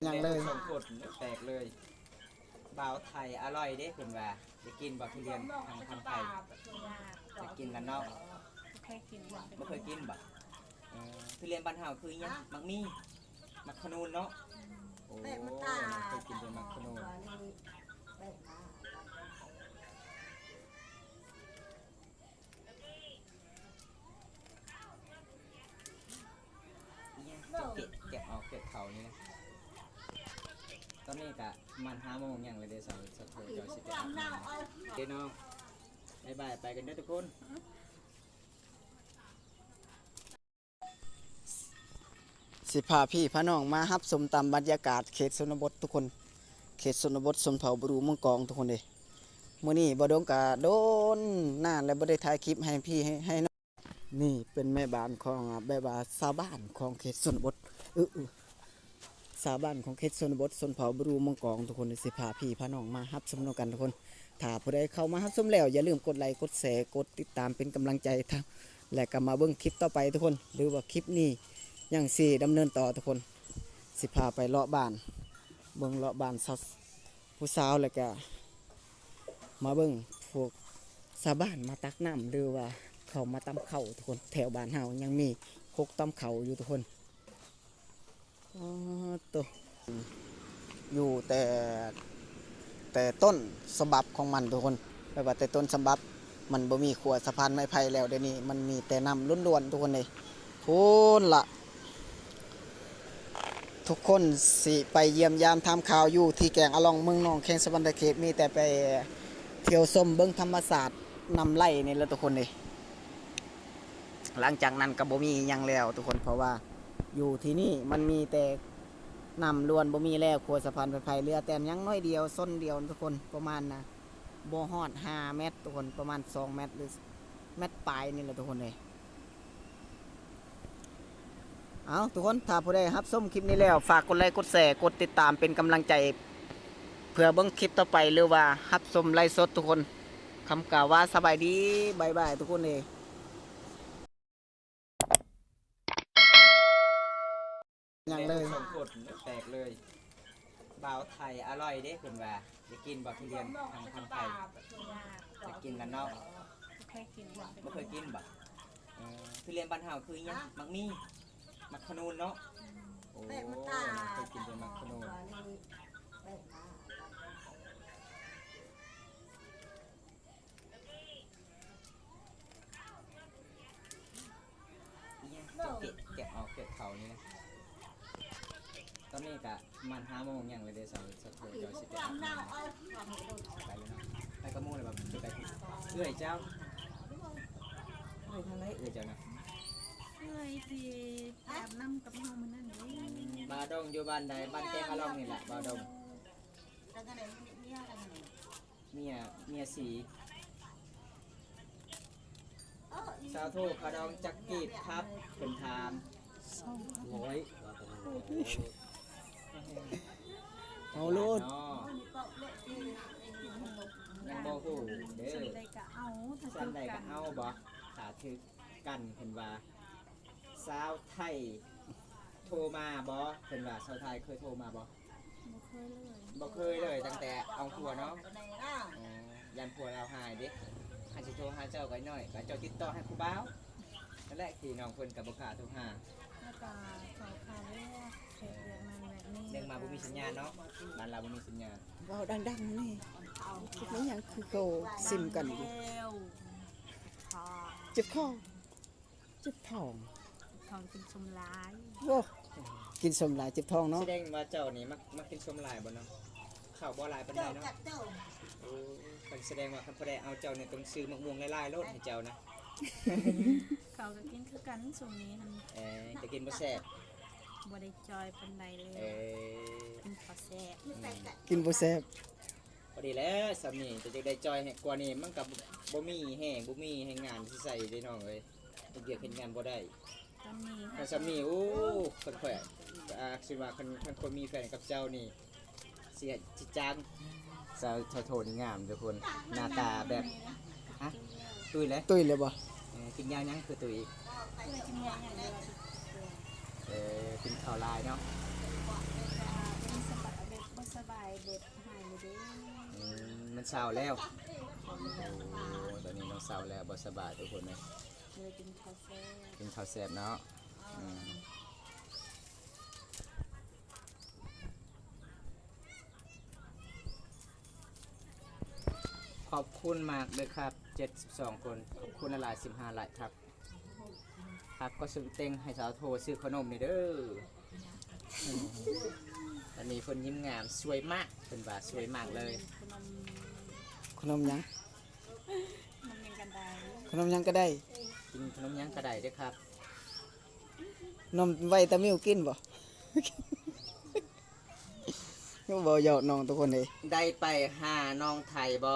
ยังเลยสมกดแตกเลยบ่าวไทยอร่อยเด้คุณว่าจะกินบ่ทุเรียนทางไทยจะกินกันเนาะไม่เคยกินบ่ทุเรียนบ้านเฮาคือยังมักมีมักขนูนเนาะโอ้เคยกินเป็นมักขนูนแกะออกเกะเขานี่นะตอนนี้กะมัน5 โมงอย่างเลยเดี๋ยวสะโพกจอยสิบเอ็ดเดี๋ยวน้องบายไปกันเด้อทุกคนสิพาพี่พาน้องมาฮับสมตำบรรยากาศเขตชนบททุกคนเขตชนบทชนเผ่าบรูเมืองกองทุกคนเลยมื้อนี้บ่ดงกะโดนนานแล้วบ่ได้ถ่ายคลิปให้พี่ให้น้องนี่เป็นแม่บ้านของแบบว่าชาวบ้านของเขตชนบทชาวบ้านของเขตชนบทชนเผ่าบรูเมืองกองทุกคนสิพาพี่พาน้องมาฮับสมนกันทุกคนถ้าผู้ใดเข้ามาฮับสมแล้วอย่าลืมกดไลค์กดแชร์กดติดตามเป็นกำลังใจทั้งและก็มาเบิ่งคลิปต่อไปทุกคนหรือว่าคลิปนี้ยังสี่ดำเนินต่อทุกคนสิพาไปเลาะบ้านเบิ่งเลาะบ้านผู้สาวแล้วก็มาเบิ่งพวกชาวบ้านมาตักน้ำหรือว่าเขามาตำเข่าทุกคนแถวบ้านเฮายังมีพกตำเข่าอยู่ทุกคนตัวอยู่แต่ต้นฉบับของมันทุกคนไม่ว่าแต่ต้นฉบับมันบ่มีขวดสะพานไม้ไผ่แล้วเดี๋ยวนี้มันมีแต่น้ำล้วนๆทุกคนเลยพูนละทุกคนสิไปเยี่ยมยามทำข่าวอยู่ที่แกงอะลองเมืองนองแข่งสวรรณเขตมีแต่ไปเที่ยวชมเบิ้งธรรมศาสตร์นำไล่นี่แหละทุกคนเลยหลังจากนั้นก็บ่มีหยังแล้วทุกคนเพราะว่าอยู่ที่นี่มันมีแต่น้ำล้วนบ่มีแล้วขวดสะพานไผ่เรือแต่ยังน้อยเดียวส้นเดียวทุกคนประมาณนะบ่ฮอด5 เมตรทุกคนประมาณ2 เมตรหรือเมตรปลายนี่แหละทุกคนเลยเอาทุกคนถ้าผู้ใดรับชมคลิปนี้แล้วฝากกดไลค์กดแชร์กดติดตามเป็นกำลังใจเพื่อเบิ่งคลิปต่อไปหรือว่ารับชมไลฟ์สดทุกคนคำกล่าวว่าสบายดีบายบายทุกคนเลยยังเลยสมกดแตกเลยบ่าวไทยอร่อยเด้คุณว่าจะกินบ่ทุเรียนทางไทยจะกินกันเนาะไม่เคยกินบ่ทุเรียนบ้านเฮาคือยังมักมีมักขนูนเนาะโอ้เคยกินเป็นมักขนูนแกะออกเกะเขานี่นะตอนนี้กะมัน5 โมงอย่างเลยเดี๋ยวสะโพกจอยสิบเอ็ดไปเลยเนาะไปกระมูเลยแบบไปเอื้อยเจ้าเอื้อยทางไหนเอื้อยเจ้านะที่อาบน้ำกับน้องมันนั่นเลย บาดงอยู่บ้านใดบ้านแกงอะลองนี่แหละบาดงเมียสีสาวทูขะดองจักกีบครับเป็นทาม100เอาโลดยังบ่ฮู้เด้อ สันใดก็เอาถ้า สันใดก็เอาบ่ถ้าถือกันเพิ่นว่าสาวไทยโทรมาบ่เพิ่นว่าสาวไทยเคยโทรมาบ่บ่เคยเลยตั้งแต่เอาผัวเนาะยันผัวเราหายเด้ให้สิโทรหาเจ้าก็หน่อยก็เจ้าติดต่อให้ผู้บ่าวนั่นแหละที่น้องเพิ่นก็บ่กล้าโทรหา แล้วก็ขอข่าวเรื่องเหตุเรื่องมันแบบนี้ เรื่องมาบ่มีสัญญาณเนาะบ้านเราบ่มีสัญญาณ ว้าวดังๆนี่คิดไม่ยังคือโกซิมกันอยู่ แล้วทอง เจ็บคอเจ็บท้อง ทองเป็นสมร้าย โว้กินสมหลายเจ็บท้องเนาะ แสดงว่าเจ้านี่มักกินส้มหลายบ่เนาะข้าวบ่หลายปานใดเนาะโอ้เพิ่นแสดงว่าคันผู้ใดเอาเจ้านี่ต้องซื้อมะม่วงหลายๆโลดให้เจ้านะ เขาก็กินคือกันช่วงนี้มัน จะกินบ่แซ่บ บ่ได้จอยปานใดเลยกินข้าวแซ่บ กินบ่แซ่บ พอดีแล้วสามีจะได้จอยให้กว่านี้มันก็บ่มีแห้งบ่มีให้งานที่ใส่ได้น้องเอ้ยเฮ็ดเวียกเฮ็ดงานบ่ได้ ตอนนี้ ถ้าสามีโอ้ค่อยๆคิดว่าคันคนมีแฟนกับเจ้านี่สิจิจังสาวโทนี่งามทุกคนหน้าตาแบบฮะตุ้ยเลย ตุ้ยเลยบ่ กินยายังคือตุ้ย กินอย่างเดียว กินข้าวลายเนาะ เป็น เช้าแล้วโอ้ตอนนี้น้องเช้าแล้วบ่สบายทุกคนเลย เลยกินข้าวแซ่บ กินข้าวแซ่บเนาะอืมขอบคุณมากเลยครับ72คนขอบคุณหลาย15หลายครับครับก็ซื้อเต็งให้สาวโทรซื้อขนมนี่เด้ออืมตอนนี้คนยิ้มงามสวยมากเป็นว่าสวยมากเลย ขนมขนมหยัง มันยังกันได้ ขนมหยังก็ได้ กินขนมยังกระไดเด้วยครับ นมไวตามิวกินบ่ ก็บ่หยอกน้องทุกคนเลย ได้ไปหาน้องไทยบ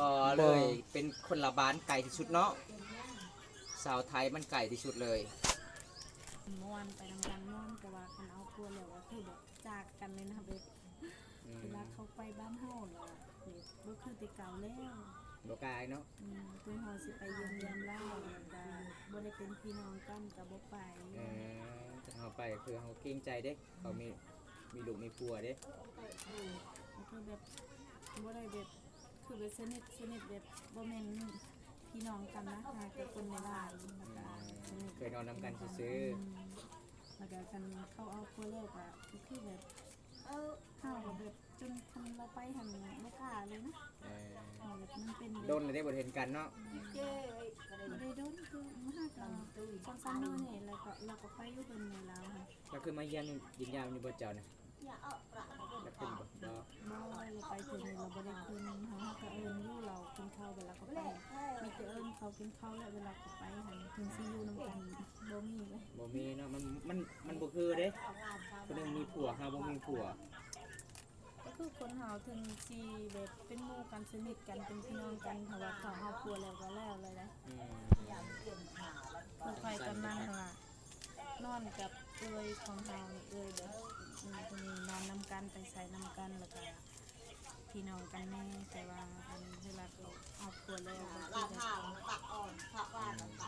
อเลย เป็นคนละบ้านไก่ที่สุดเนาะสาวไทยมันไก่ที่สุดเลย ม่วนไปทำกันม่วนแต่ว่าคันเอาครัวแล้วก็คือแบบจากกันเลยนะเบบเวลาเขาไปบ้านเฮาแล้วเนี่ยบ่คือแติเก่าแล้ว บกายเนาะ ตัวเฮาสิไปเยี่ยมยามเล่าแล้วก็บ่ได้เป็นพี่น้องกันก็บ่ไป จะเอาไปคือเขาเกรงใจเด้เขามีลูกมีผัวเด้ แล้วก็แบบบ่ได้แบบคือแบบสนิทแบบบ่แม่นพี่น้องกันนะหาแต่คนในบ้านแล้วก็สนิท เคยนอนนำกันซื้อ แล้วก็คันเข้าเอาครัวแล้วก็คือแบบเฮาก็แบบจนคันเราไปหันบ่กล้าเลยนะ ๆ เฮาแบบมันเป็น โดนเลยได้บทเห็นกันเนาะ บ่ได้โดนคือมาหากัน2-3มื้อนี่แล้วก็เราก็ไปอยู่เพิ่นในลาวค่ะ แล้วคือมาเยี่ยมยินยามอยู่บนเจ้าเนี่ยแล้วขึ้นบ่ บ่เราไปถึงเราบ่ได้คืนเฮาก็เอิ้นอยู่เรากินข้าวเวลาก็ไปมีแต่เอิ้นเขากินข้าวแล้วเวลาก็ไปหันถึงสิอยู่นำกันบ่มีเลย บ่มีเนาะมันบ่คือเด้คนหนึงมีผัวเฮาบ่มีผัว ก็คือคนเฮาถึงสิแบบเป็นหมู่กันสนิทกันเป็นพี่น้องกันเพราะว่าเขาเฮาครัวแล้วก็แล้วเลยนะ อืม คือไปกันนั่นล่ะนอนกับเอ้ยของเฮานี่เอ้ยแบบคนนี้นอนนำกันไปใส่นำกันแล้วก็พี่น้องกันแน่แต่ว่าอันเวลาเขาเอาครัวแล้วก็คือแบบ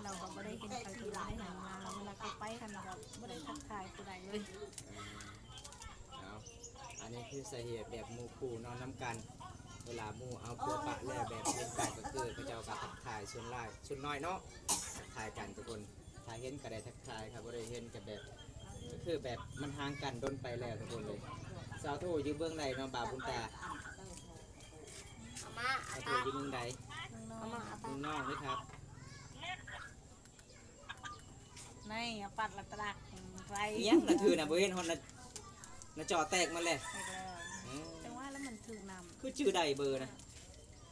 เราก็บ่ได้เห็นใครคือบ่ได้เห็นมาเวลาเขาไปกันก็บ่ได้ทักทายผู้ใดเลย เอาอันนี้คือสาเหตุแบบหมู่คู่นอนน้ำกัน เวลาหมู่เอาเพื่อปะแล้วแบบเห็นกันก็คือเขาเจ้ากับทักทายส่วนหลายส่วนน้อยเนาะทักทายกันทุกคนถ้าเห็นก็ได้ทักทายครับบ่ได้เห็นก็แบบก็คือแบบมันห่างกันโดนไปแล้วทุกคนเลยสาวโทอยู่เบื้องใดเนาะบ่าวบุญตาสาวโทอยู่เมืองใด น้อง เมืองนอกเลยครับ ๆในปัดละตรักไกล เอียงน่ะถือน่ะบ่เห็นฮอดน่ะจอแตกมาเลย ไปแล้วจังว่าแล้วมันถูกนำ คือชื่อใดเบอร์นะ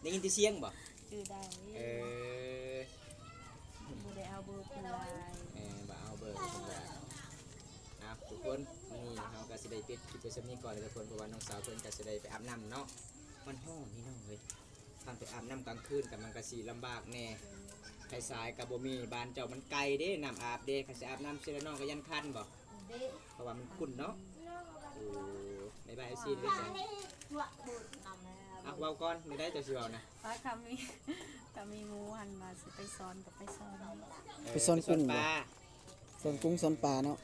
ได้ยินแต่เสียงบ่ ชื่อได้ เออ บ่ได้เอาเบอร์ผู้ลาย บ่เอาเบอร์ผมว่าครับทุกคนนี่เราก็สิได้ปิดคลิปไปสักนี้ก่อนเลยทุกคนเพราะว่าน้องสาวเพิ่นก็สิได้ไปอาบน้ำเนาะมันร้อนนี่น้องเอ้ยทำไปอาบน้ำกลางคืนกับมันก็สิลำบากแน่ใครสายกับบ่มีบ้านเจ้ามันไกลเด้น้ำอาบเด้ใครสิอาบน้ำเสร็จแล้วน้องก็ยันคันบ่เพราะว่ามันขุ่นเนาะโอ้บ๊ายบายซีด้วยจ้ะอ่ะเว้าก่อนไม่ได้เจ้าสิเว้านะ ว่าคำมีก็มีหมูหันมาสิไปซ้อนกับไปซ้อน ไปซ่อนกุ้ง ป บ่ ลา ส่วนกุ้งส่วนปลาเนาะ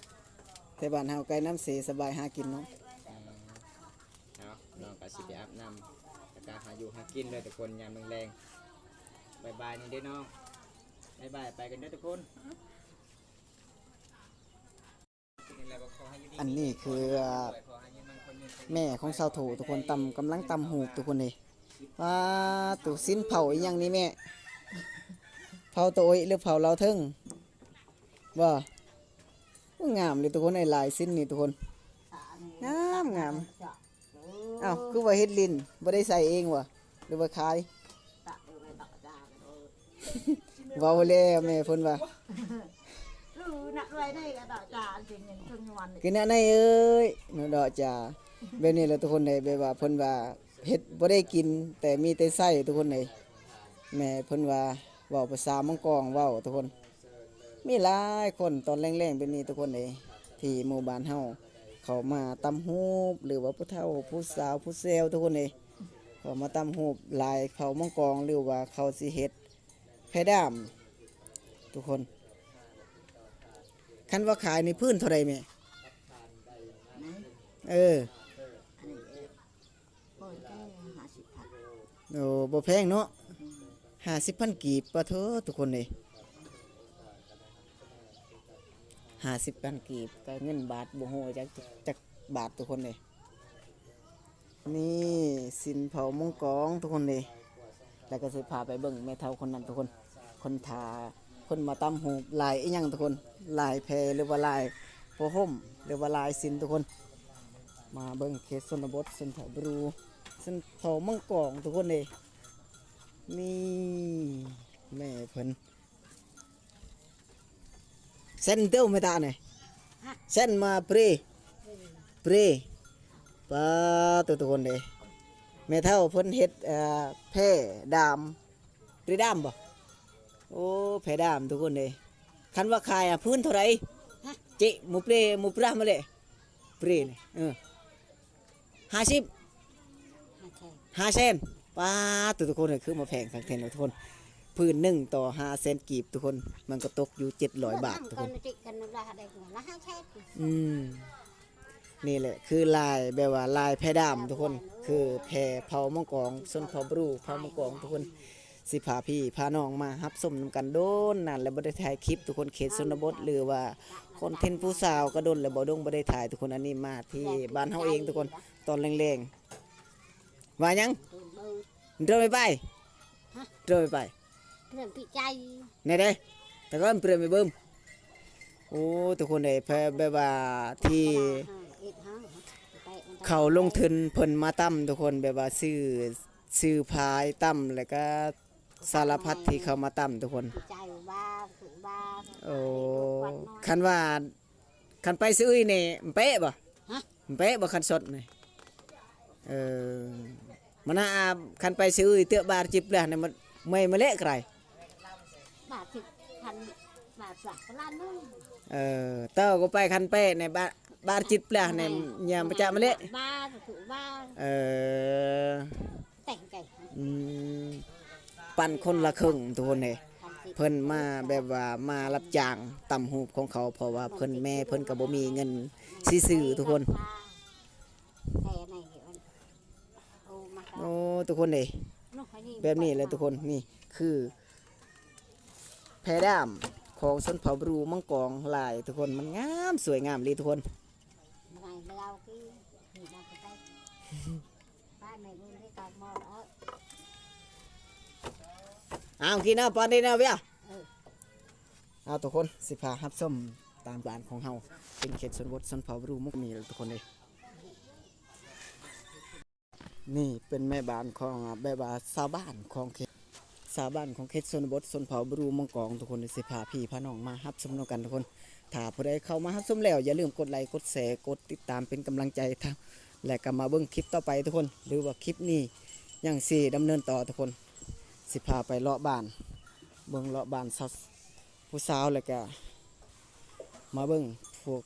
แต่บ้านเฮาไกลน้ำเสสบายหากินเนาะ เอาน้องก็สิไปอาบน้ำแล้วก็หาอยู่หากินเลยทุกคนยามแรงๆบ๊ายบายนี่เด้อน้องบ๊ายบายไปกันเด้อทุกคน อันนี้คือแม่ของสาวโถทุกคนกำลังตำหูกทุกคนเลยว่าตุสิ้นเผาอีหยังนี่แม่เผาตัวโอยหรือเผาเราเทิงว่างามเลยทุกคนไอ้ลายสิ้นนี่ทุกคนงามอ้าวคือว่าเฮ็ดลินบ่ได้ใส่เองวะหรือว่าขายเว้าแล้วแม่เพิ่นว่า nặng rồi đây là đỏ trà thì nhìn thương nhuần คือแน่ในเอ้ยหนูดอกจ้าแบบนี้แหละทุกคนเลยแบบว่าเพิ่นว่าเฮ็ดบ่ได้กินแต่มีแต่ไส้ทุกคนเลยแม่เพิ่นว่าเว้าภาษามังกรเว้าทุกคน มีหลายคนตอนแรงๆเป็นนี้ทุกคนเลยที่หมู่บ้านเฮาเขามาตำฮูบหรือว่าผู้เฒ่าผู้สาวผู้แซวทุกคนเลยเขามาตำฮูบหลายเขามังกรหรือว่าเขาสิเฮ็ดไผ่ดามทุกคนคันว่าขายในพื้นเท่าใดแม่ này เออ anh ấy bồi cái hạ โอ้บ่แพงเนาะ50,000กีบปะเถอะทุกคนเลย50,000กีบก็เงินบาทบ่ฮู้จักบาททุกคนเลยนี่สินเผามงกองทุกคนเลยแล้วก็สิพาไปเบิ่งแม่เฒ่าคนนั้นทุกคนคนทาเพิ่นมาตำหูปลายอีหยังทุกคนลายแพรหรือว่าลายโพห่มหรือว่าลายสินทุกคนมาเบิ่งเขตชนบทชนเผ่าบรูชนเผ่ามังกรทุกคนเลยนี่แม่เพิ่นเส้นเต้าไม่ตาเนี่ยเส้นมาเปรปลาตัวทุกคนเลยแม่เฒ่าเพิ่นเฮ็ดแพร่ดามปรีดามบ่โอ้แพร่ดามทุกคนเลยคันว่าขายพื้นเท่าไหร่จิหมูเปรหมูปลามาเลยเปรนี่50 5 เซนป้าทุกคนเลยคือมาแพงสักเทนเลยทุกคนพื้น1 ต่อ 5 เซนกีบทุกคนมันก็ตกอยู่700 บาททุกคนนี่แหละคือลายแบบว่าลายแพรดามทุกคนคือแพรเผามังกรส้นเผาบรูเผามังกรทุกคนสิพาพี่พาน้องมารับส้มน้ำกันโดนนั่นแล้วบ่ได้ถ่ายคลิปทุกคนเขตชนบทหรือว่าคอนเทนต์ผู้สาวก็โดนแล้วบ่ได้ถ่ายทุกคนอันนี้มาที่บ้านเฮาเองทุกคนตอนแรงๆว่ายังเดินไปเดินไป เรื่องพี่ใจ ไหนเด้แต่ก็เปลี่ยนไปเบิ่มโอ้ทุกคนได้แบบว่าที่เขาลงทุนเพิ่นมาตั้มทุกคนแบบว่าซื้อพายตั้มแล้วก็สารพัดที่เขามาตั้มทุกคน ใจบ้าถูบ้า โอ้คันไปซื้อนี่มันเป๊ะบ่มันเป๊ะบ่คันสดนี่มันน่าคันไปซื้อเตื้อบาทจิบแล้วนี่มันไม่มาเละไกล บาทสิพันบาทสักล้านนึง เต้าก็ไปคันเป๊ะในบาทจิบแล้วนี่ยามประจามาเละ บ้าถูบ้าแต่งไก่ ปั่นคนละครึ่งทุกคนเลยเพิ่นมาแบบว่ามารับจ้างตำหูบของเขาเพราะว่าเพิ่นแม่เพิ่นก็บ่มีเงินซื้อทุกคนโอ้ทุกคนเลยแบบนี้เลยทุกคนนี่คือแพรดามของชนเผ่าบรูมังกรลายทุกคนมันงามสวยงามเลยทุกคนเอากินเอาปอนดีนะเวียเอาทุกคนสิพาฮับส้มตามบ้านของเฮาเป็นเขตชนบทชนเผ่าบรูมุกมีทุกคนเลยนี่เป็นแม่บ้านของแบบว่าชาวบ้านของเขตชนบทชนเผ่าบรูมังกรทุกคนสิพาพี่พาน้องมาฮับส้มนกันทุกคนถ้าผู้ใดเข้ามาฮับส้มแล้วอย่าลืมกดไลค์กดแชร์กดติดตามเป็นกำลังใจทั้งและก็มาเบิ่งคลิปต่อไปทุกคนหรือว่าคลิปนี้ยังสิดำเนินต่อทุกคนสิพาไปเลาะบ้านเบิ่งเลาะบ้านผู้สาวแล้วก็มาเบิ่งพวก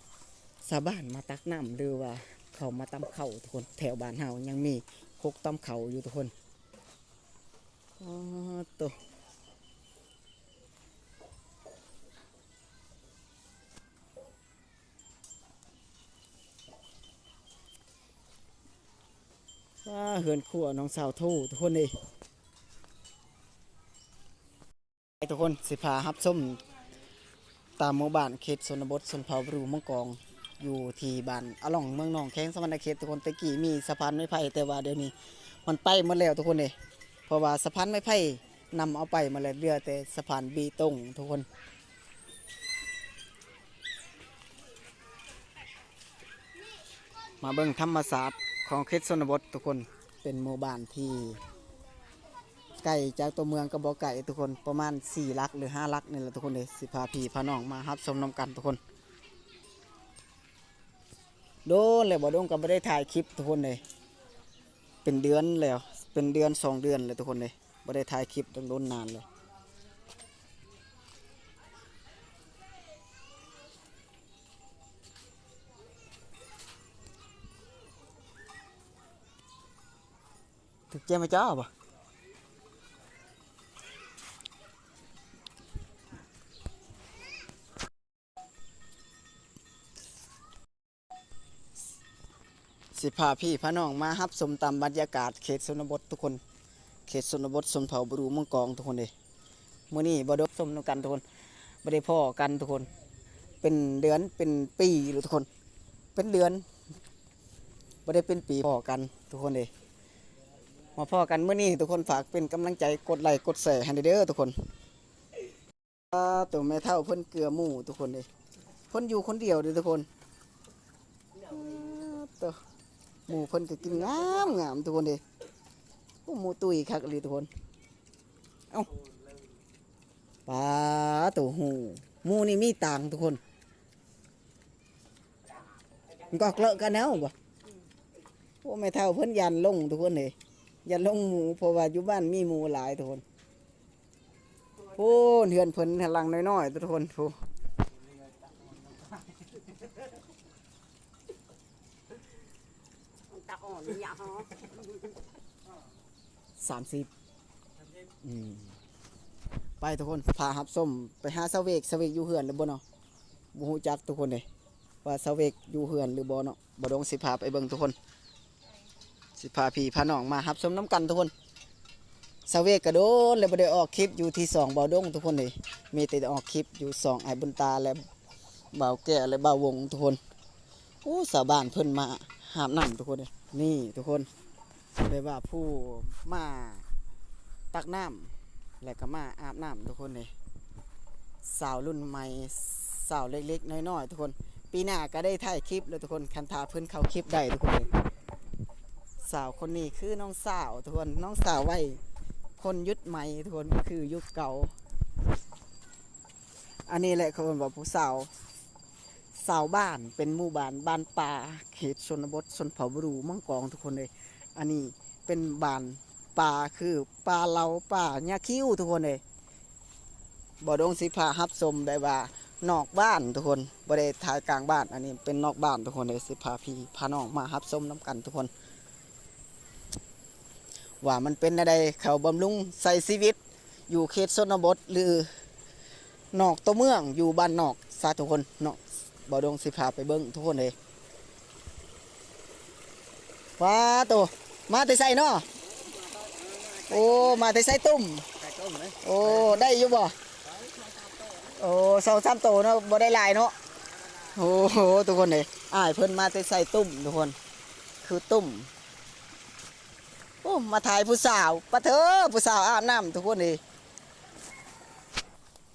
ชาวบ้านมาตักน้ำหรือว่าเขามาตำเข่าทุกคนแถวบ้านเฮายังมีคกตำเข่าอยู่ทุกคนตัวเฮือนครัวน้องสาวทูทุกคนเลยทุกคนสิพาฮับส้มตามหมู่บ้านเขตชนบทชนเผ่าบรูมังกรอยู่ที่บ้านอล่องเมืองหนองแข้งสวรรณเขตทุกคนตะกี้มีสะพานไม้ไผ่แต่ว่าเดี๋ยวนี้มันไปหมดแล้วทุกคนเลยเพราะว่าสะพานไม้ไผ่นำเอาไปมาแล้วเหลือแต่สะพานบีตงทุกคนมาเบิ่งธรรมศาสตร์ของเขตชนบททุกคนเป็นหมู่บ้านที่ไก่จากตัวเมืองกระบอกไก่ทุกคนประมาณ4 ลักหรือ5 ลักนี่แหละทุกคนเลยสิพาพี่พาน้องมาฮับชมน้ำกันทุกคนโดนเลยบ่โดนก็ไม่ได้ถ่ายคลิปทุกคนเลยเป็นเดือนแล้วเป็นเดือน2 เดือนเลยทุกคนเลยไม่ได้ถ่ายคลิปต้องโดนนานเลยถึกเจ้ามาจ้าป่ะสิพาพี่พาน้องมาฮับชมตามบรรยากาศเขตชนบททุกคน เขตชนบทชนเผ่าบรูเมืองกองทุกคนเลยมื้อนี้บ่ได้ส้มนํกันทุกคนบ่ได้พ้อกันทุกคน เป็นเดือนเป็นปีหรือทุกคน เป็นเดือนบ่ได้เป็นปีพ้อกันทุกคนเลยมาพ้อกันมื้อนี้ทุกคนฝากเป็นกำลังใจกดไลค์กดแชร์ให้เด้อทุกคนตัวแม่เฒ่าเพิ่นเกลือหมู่ทุกคนเลยเพิ่นอยู่คนเดียวเด้อทุกคนตัวหมู่เพิ่นก็กินงามทุกคนเลยโอ้หมู่ตุ้ยคักเลยทุกคนเอ้าปลาตัวหูหมู่นี่มีต่างทุกคนมันก็เลอะกันแล้วบ่โอ้แม่เฒ่าเพิ่นยันลงทุกคนเลยยันลงหมู่เพราะว่าอยู่บ้านมีหมู่หลายทุกคนโอ้เฮือนเพิ่นหลังน้อยๆทุกคนโอ้ตาอ่อนอย่าฮะ 30ไปทุกคนพาหับส้มไปหาเสาเวกอยู่เฮือนหรือบ่เนาะบ่ฮู้จักทุกคนเลยว่าเสาเวกอยู่เฮือนหรือบ่เนาะบ่ดงสิพาไปเบิ่งทุกคนสิพาพี่พาน้องมาหับส้มน้ำกันทุกคนเสาเวกกระโดดเลยบ่ได้ออกคลิปอยู่ที่2บ่ดงทุกคนเลยมีแต่ออกคลิปอยู่2ไอ้บุญตาและบ่าวแก่และบ่าววงทุกคนโอ้ชาวบ้านเพิ่นมาหาบน้ำทุกคนเลยนี่ทุกคนเรียกว่าผู้มาตักน้ำและก็มาอาบน้ำทุกคนเลยสาวรุ่นใหม่สาวเล็กๆน้อยๆทุกคนปีหน้าก็ได้ถ่ายคลิปเลยทุกคนคันทาเพิ่นเข้าคลิปได้ทุกคนเลยสาวคนนี้คือน้องสาวทุกคนน้องสาวไว้คนยุคใหม่ทุกคนคือยุคเก่าอันนี้แหละเขาบอกผู้สาวบ้านเป็นหมู่บ้านบ้านป่าเขตชนบทชนเผ่าบรูเมืองกองทุกคนเลยอันนี้เป็นบ้านป่าคือป่าเราป่าหญ้าคิ้วทุกคนเลยบ่ดงสิพาฮับชมได้ว่านอกบ้านทุกคนบ่ได้ถ่ายกลางบ้านอันนี้เป็นนอกบ้านทุกคนเลยสิพาพี่พาน้องมาฮับชมน้ำกันทุกคนว่ามันเป็นอะไรเขาบำรุงใส่ชีวิตอยู่เขตชนบทหรือนอกตัวเมืองอยู่บ้านนอกซาทุกคนเนาะบ่ดงสิพาไปเบิ้งทุกคนเลยว้าตัวมาแต่ใส่เนาะโอ้มาแต่ใส่ตุ่มโอ้ได้อยู่บ่โอ้2-3ตัวเนาะบ่ได้หลายเนาะโอ้โหทุกคนเลยอ้ายเพิ่นมาแต่ใส่ตุ่มทุกคนคือตุ่มโอ้มาถ่ายผู้สาวปะเถอะผู้สาวอาบน้ำทุกคนเลย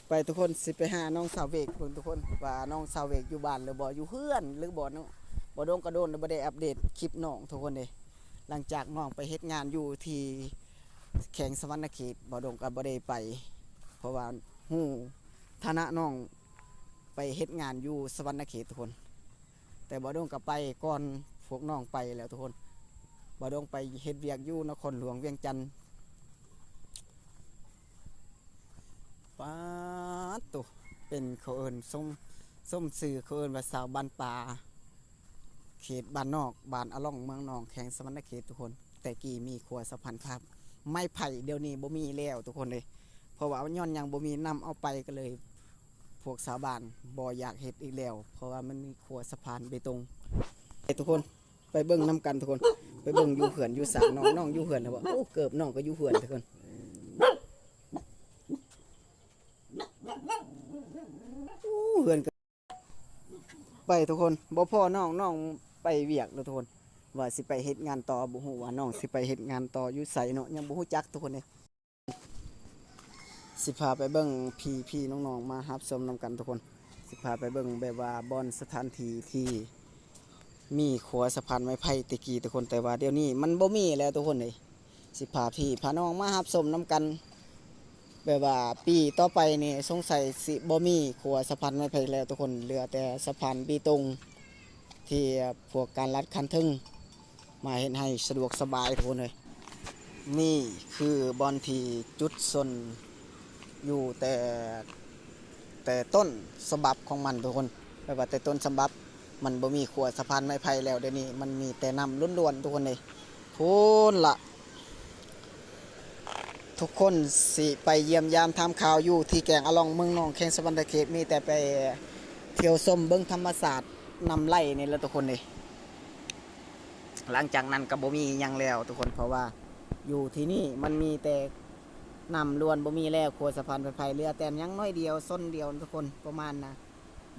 ไปทุกคนสิไปหาน้องสาวเวกเพิ่นทุกคนว่าน้องสาวเวกอยู่บ้านหรือบ่อยู่เฮือนหรือบ่เนาะบ่โดนกระโดนบ่ได้อัปเดตคลิปน้องทุกคนเลยหลังจากน้องไปเฮ็ดงานอยู่ที่แข่งสวรรณเขตบ่ดงก็บ่ได้ไปเพราะว่าฮู้ฐานะน้องไปเฮ็ดงานอยู่สวรรณเขตทุกคนแต่บ่ดงก็ไปก่อนพวกน้องไปแล้วทุกคนบ่ดงไปเฮ็ดเวียกอยู่นครหลวงเวียงจันทน์ป๊าดตุเป็นเขาเอิ้นส้มสื่อเขาเอิ้นว่าสาวบ้านป่าเขตบ้านนอกบ้านอะล่องเมืองนองแข่งสวรรณเขตทุกคนแต่กี้มีครัวสะพานภาพไม้ไผ่เดี๋ยวนี้บ่มีแล้วทุกคนเลยเพราะว่าย้อนยังบ่มีนำเอาไปก็เลยพวกชาวบ้านบ่อยากเฮ็ดอีกแล้วเพราะว่ามันมีครัวสะพานเบตงทุกคนไปเบิ่งน้ำกันทุกคนไปเบิ่งอยู่เหือนอยู่สาน้องอยู่เหือนแล้วบ่โอ้เกิบน้องก็อยู่เหือนทุกคนโอ้เหือนไปทุกคนบ่พ่อน้องไปเวียกแล้วทุกคนว่าสิไปเฮ็ดงานต่อบ่ฮู้ว่าน้องสิไปเฮ็ดงานต่ออยู่ไสเนาะยังบ่ฮู้จักทุกคนเลยสิพาไปเบิ่งพี่น้องๆมารับชมนำกันทุกคนสิพาไปเบิ่งแบบว่าบอนสถานที่ที่มีขัวสะพานไม้ไผ่ตะกี้ทุกคนแต่ว่าเดี๋ยวนี้มันบ่มีแล้วทุกคนเลยสิพาพี่พาน้องมารับชมนำกันแบบว่าปีต่อไปนี่สงสัยสิบ่มีขัวสะพานไม้ไผ่แล้วทุกคนเหลือแต่สะพานบีตงที่พวกการลัดคันทึงมาเห็นให้สะดวกสบายทุกคนเลยนี่คือบอนที่จุดซนอยู่แต่ต้นฉบับของมันทุกคนแบบว่าแต่ต้นฉบับมันบ่มีขัวสะพานไม้ไผ่แล้วเดี๋ยวนี้มันมีแต่น้ำล้วนๆทุกคนเลยพูนละทุกคนสิไปเยี่ยมยามทำข่าวอยู่ที่แกงอะลองเมืองนองแข่งสวรรณเขตมีแต่ไปเที่ยวชมเบิ่งธรรมศาสตร์นำไล่นี่แล้วทุกคนเลยหลังจากนั้นก็บ่มีหยังแล้วทุกคนเพราะว่า อยู่ที่นี่มันมีแต่น้ำล้วนบ่มีแล้วครัวสะพานไฟเรือแต่ยังน้อยเดียวส้นเดียวทุกคนประมาณนะ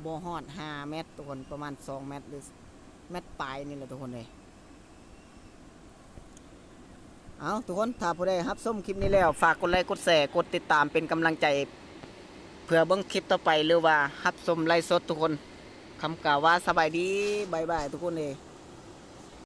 บ่ฮอด5 เมตรทุกคนประมาณ2 เมตรหรือเมตรปลายนี่แหละทุกคนเลยเอาทุกคนถ้าผู้ใดรับชมคลิปนี้แล้วฝากกดไลค์กดแชร์กดติดตามเป็นกำลังใจเพื่อเบิ่งคลิปต่อไปหรือว่ารับชมไลฟ์สดทุกคนคำกล่าวว่าสบายดีบายบายทุกคนเลย